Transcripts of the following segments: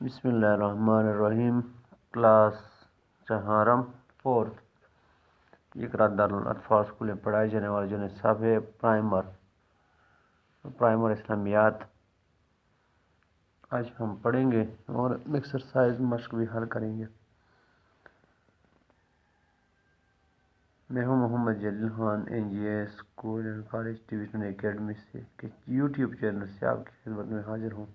بسم اللہ الرحمن الرحیم۔ کلاس چہارم فورتھ، اقرا دارالأطفال اسکول میں پڑھائی جانے والے جو نصاب ہے پرائمر اسلامیات، آج ہم پڑھیں گے اور ایکسرسائز مشق بھی حل کریں گے۔ میں ہوں Muhammad Jalil Khan, NGA school and college division academy سے کے یوٹیوب چینل سے آپ کی خدمت میں حاضر ہوں۔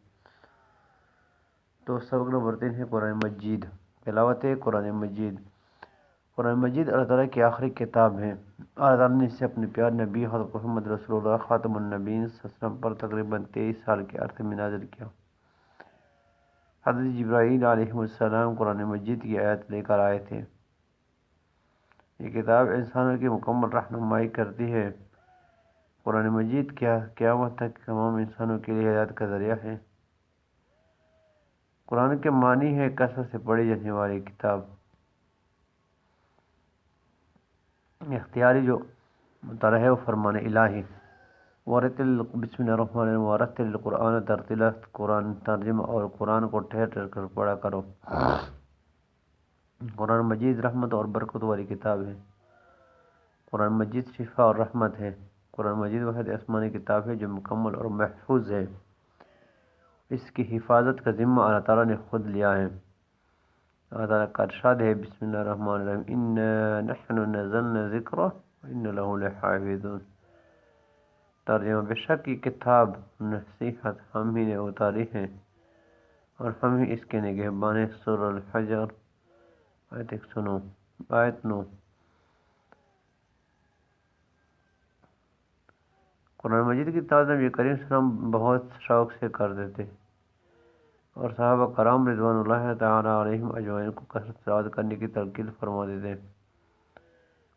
تو سبق نمبر 3 ہے قرآن مجید۔ تلاوت ہے قرآن مجید۔ قرآن مجید اللہ تعالیٰ کی آخری کتاب ہے۔ اللہ تعالیٰ نے اسے اپنے پیارے نبی حضرت محمد رسول اللہ خاتم النبیین صلی اللہ علیہ وسلم پر تقریباً 23 سال کے عرصے میں نازل کیا۔ حضرت جبرائیل علیہ السلام قرآن مجید کی آیت لے کر آئے تھے۔ یہ کتاب انسانوں کی مکمل رہنمائی کرتی ہے۔ قرآن مجید قیامت تک تمام انسانوں کے لیے ہدایت کا ذریعہ ہے۔ قرآن کے معنی ہے کثرت سے پڑھی جانے والی کتاب۔ اختیاری جو مطالعہ ہے وہ فرمان الہی۔ بسم اللہ الرحمن الرحیم ورتل القرآن ترتیلا، قرآن ترجمہ اور قرآن کو ٹھہر ٹھہر کر پڑھا کرو۔ قرآن مجید رحمت اور برکت والی کتاب ہے۔ قرآن مجید شفا اور رحمت ہے۔ قرآن مجید واحد آسمانی کتاب ہے جو مکمل اور محفوظ ہے۔ اس کی حفاظت کا ذمہ اللہ تعالیٰ نے خود لیا ہے۔ اللہ تعالیٰ کا ارشاد ہے، بسم اللہ الرحمن الرحیم انا نحن نزلنا الذکر وإنا له لحافظون۔ ترجمہ، بے شک یہ کتاب نصیحت ہم ہی نے اتاری ہے اور ہم ہی اس کے نگہبان ہیں۔ سورہ الحجر آیت 9۔ قرآن مجید کی تلاوت نبی کریم صلی اللہ علیہ وسلم بہت شوق سے کرتے تھے اور صحابہ کرام رضوان اللہ تعالی علیہم اجمعین کو کثرت تلاوت کرنے کی تلقین فرماتے تھے۔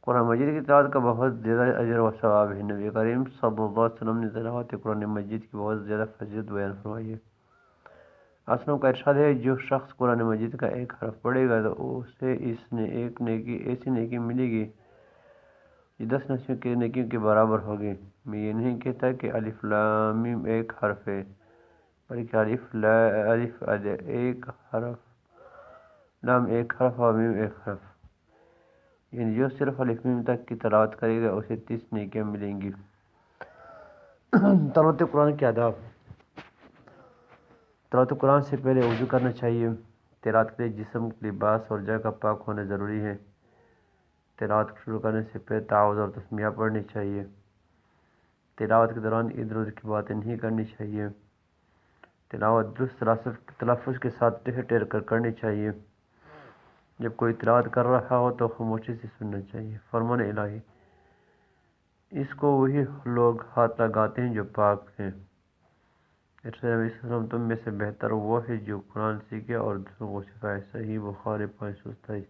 قرآن مجید کی تلاوت کا بہت زیادہ اجر و ثواب ہے۔ نبی کریم صلی اللہ علیہ وسلم نے تلاوت قرآن مجید کی بہت زیادہ فضیلت بیان فرمائی ہے۔ آسمان کا ارشاد ہے، جو شخص قرآن مجید کا ایک حرف پڑھے گا تو اسے ایک نیکی ایسی نیکی ملے گی جو 10 نسیوں کی نیکیوں کے برابر ہوگی۔ میں یہ نہیں کہتا کہ الف لام میم ایک حرف ہے، بلکہ الف ایک حرف، لام ایک حرف اور میم ایک حرف، یعنی جو صرف الف میم تک کی تلاوت کرے گا اسے 30 نیکیاں ملیں گی۔ تلاوت قرآن کے آداب۔ تلاوت قرآن سے پہلے وضو کرنا چاہیے۔ تلاوت کے لیے جسم، لباس اور جگہ پاک ہونا ضروری ہے۔ تلاوت شروع کرنے سے پہلے تعوذ اور تسمیہ پڑھنی چاہیے۔ تلاوت کے دوران ادھر ادھر کی باتیں نہیں کرنی چاہیے۔ تلاوت درست تلفظ کے ساتھ ٹھہر ٹھہر کر کرنی چاہیے۔ جب کوئی تلاوت کر رہا ہو تو خاموشی سے سننا چاہیے۔ فرمان الہی، اس کو وہی لوگ ہاتھ لگاتے ہیں جو پاک ہیں۔ ارشاد نبی صلی اللہ علیہ وسلم، تم میں سے بہتر وہ ہے جو قرآن سیکھے اور دوسروں کو سکھائے۔ صحیح بخاری 527۔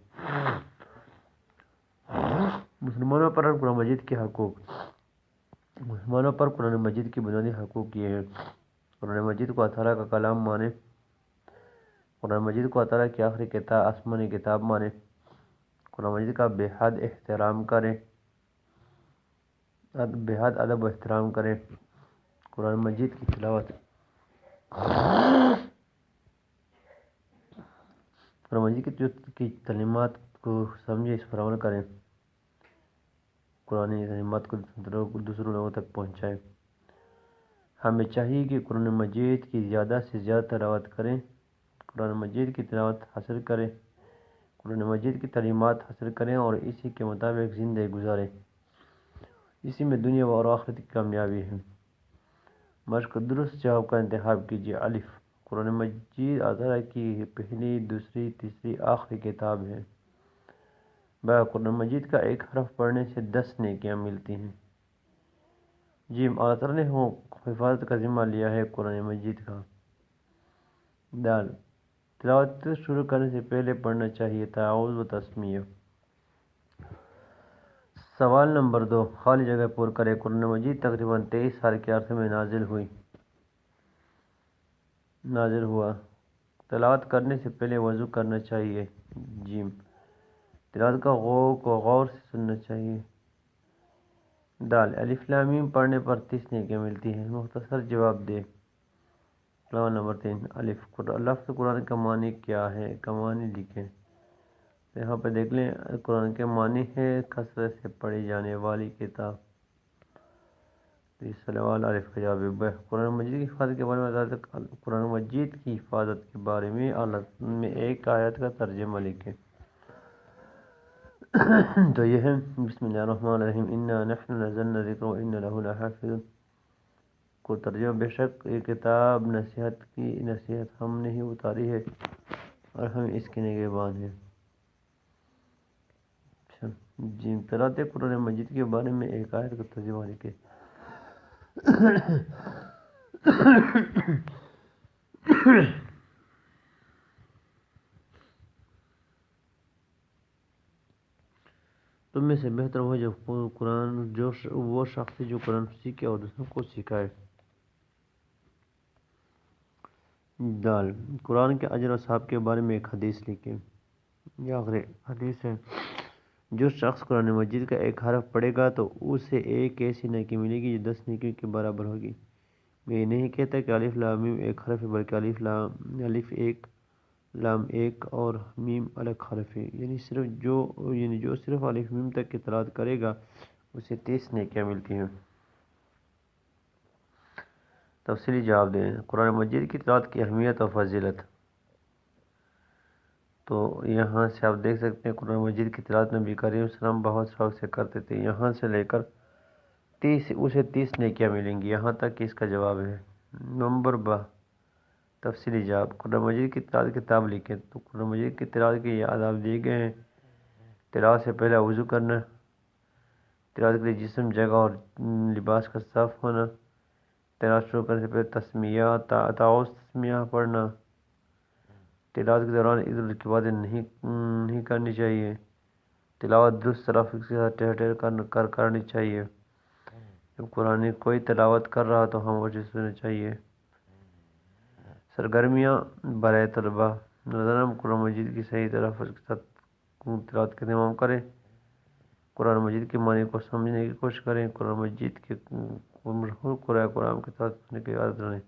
مسلمانوں پر قرآن مجید کے حقوق۔ مسلمانوں پر قرآن مجید کی بنیادی حقوق یہ ہیں: قرآن مجید کو اللہ تعالیٰ کا کلام مانے۔ قرآن مجید کو اللہ تعالیٰ کی آخری کتاب آسمانی کتاب مانے۔ قرآن مجید کا بے حد احترام کریں، بے حد ادب و احترام کریں۔ قرآن مجید کی تلاوت۔ قرآن مجید کی تعلیمات کو سمجھے، اس پر عمل کریں۔ قرآن تعلیمات کو دوسروں لوگوں تک پہنچائیں۔ ہمیں چاہیے کہ قرآن مجید کی زیادہ سے زیادہ تلاوت کریں، قرآن مجید کی تلاوت حاصل کریں، قرآن مجید کی تعلیمات حاصل کریں اور اسی کے مطابق زندگی گزاریں۔ اسی میں دنیا اور آخرت کی کامیابی ہے۔ مشق، درست جواب کا انتخاب کیجیے۔ الف، قرآن مجید اللہ تعالیٰ کی پہلی، دوسری، تیسری، آخری کتاب ہے۔ با، قرآن مجید کا ایک حرف پڑھنے سے 10 نیکیاں ملتی ہیں۔ جیم، اللہ تعالیٰ نے حفاظت کا ذمہ لیا ہے قرآن مجید کا۔ دال، تلاوت شروع کرنے سے پہلے پڑھنا چاہیے تعوذ و تسمیہ۔ سوال نمبر 2، خالی جگہ پر کریں۔ قرآن مجید تقریباً 23 سال کے عرصے میں نازل ہوا۔ تلاوت کرنے سے پہلے وضو کرنا چاہیے۔ جیم، تلاوت کو غور سے سننا چاہیے۔ دال، الف لام میم پڑھنے پر 30 نیکیاں ملتی ہیں۔ مختصر جواب دیں۔ علامہ نمبر 3 الف لفظ قرآن کا معنی کیا ہے؟ کا معنی لکھیں۔ یہاں پہ دیکھ لیں، قرآن کے معنی ہے کثرت سے پڑھی جانے والی کتاب۔ اس سوال الف کا جواب ہے قرآن مجید کی حفاظت کے بارے میں قرآن مجید کی حفاظت کے بارے میں ایک آیت کا ترجمہ لکھیں۔ تو یہ ہے بسم اللہ الرحمن الرحیم انا نحن نزلنا الذکر وانا له لحافظون کو ترجمہ، بے شک یہ کتاب نصیحت ہم نے ہی اتاری ہے اور ہم اس کے نگہبان ہیں۔ جی تلاوت قرآن مجید کے بارے میں ایک آیت کا ترجمہ لکھیں۔ تم میں سے بہتر وہ شخص جو قرآن سیکھے اور دوسروں کو سکھائے۔ دال قرآن کے اجر و ثواب کے بارے میں ایک حدیث لکھیں۔ یہ آخری حدیث ہے، جو شخص قرآن مجید کا ایک حرف پڑھے گا تو اسے ایک ایسی نیکی ملے گی جو 10 نیکیوں کے برابر ہوگی۔ میں یہ نہیں کہتا کہ الف لام میم ایک حرف ہے، بلکہ الف ایک، لام ایک اور میم الگ حرف ہے، یعنی جو صرف الف میم تک کی تلاوت کرے گا اسے 30 نیکیاں ملتی ہیں۔ تفصیلی جواب دیں۔ قرآن مجید کی تلاوت کی اہمیت اور فضیلت۔ تو یہاں سے آپ دیکھ سکتے ہیں قرآن مجید کی تلاوت نبی کریم صلی اللہ علیہ وسلم بہت شوق سے کرتے تھے، یہاں سے لے کر اسے 30 نیکیاں ملیں گی، یہاں تک کہ اس کا جواب ہے۔ نمبر 2 تفصیلی جواب۔ قرآن مجید کی تلاوت کتاب لکھیں۔ تو قرآن مجید کی تلاوت کے یہ آداب دیے گئے ہیں۔ تلاوت سے پہلے وضو کرنا، تلاوت کے لیے جسم، جگہ اور لباس کا صاف ہونا، تلاوت شروع کرنے سے پہلے تسمیہ پڑھنا، تلاوت کے دوران ادھر کی باتیں نہیں کرنی چاہیے، تلاوت درست تلفظ کے ساتھ ٹھہر کرنی چاہیے، جب قرآن کوئی تلاوت کر رہا تو خاموشی سے سننا چاہیے۔ سرگرمیاں برائے طلباء، روزانہ قرآن مجید کی صحیح تلفظ کے ساتھ تلاوت کا اہتمام کریں، قرآن مجید کے معنی کو سمجھنے کی کوشش کریں، قرآن مجید کے مشہور قرآن کے ساتھ پڑھنے کی عادت رہیں۔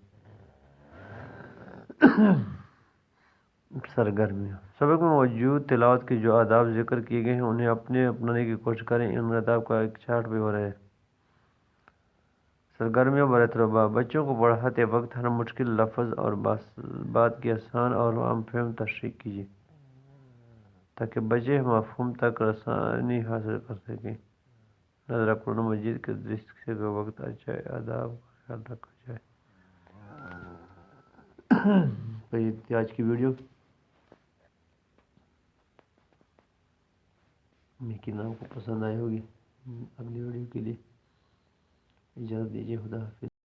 سرگرمیاں سبق میں موجود تلاوت کے جو آداب ذکر کیے گئے ہیں انہیں اپنانے کی کوشش کریں، ان آداب کا ایک چارٹ بھی ہو رہا ہے۔ سرگرمیاں برائے طلباء، بچوں کو پڑھاتے وقت ہر مشکل لفظ اور بات کی آسان اور عام فہم تشریح کیجیے تاکہ بچے مفہوم تک رسائی حاصل کر سکیں۔ نظرہ قرآن مجید کے درس کے وقت اچھے آداب کا خیال رکھا جائے۔ تو یہ تھی آج کی ویڈیو، لیکن آپ کو پسند آئی ہوگی۔ اگلی ویڈیو کے لیے اجازت دیجیے، خدا حافظ۔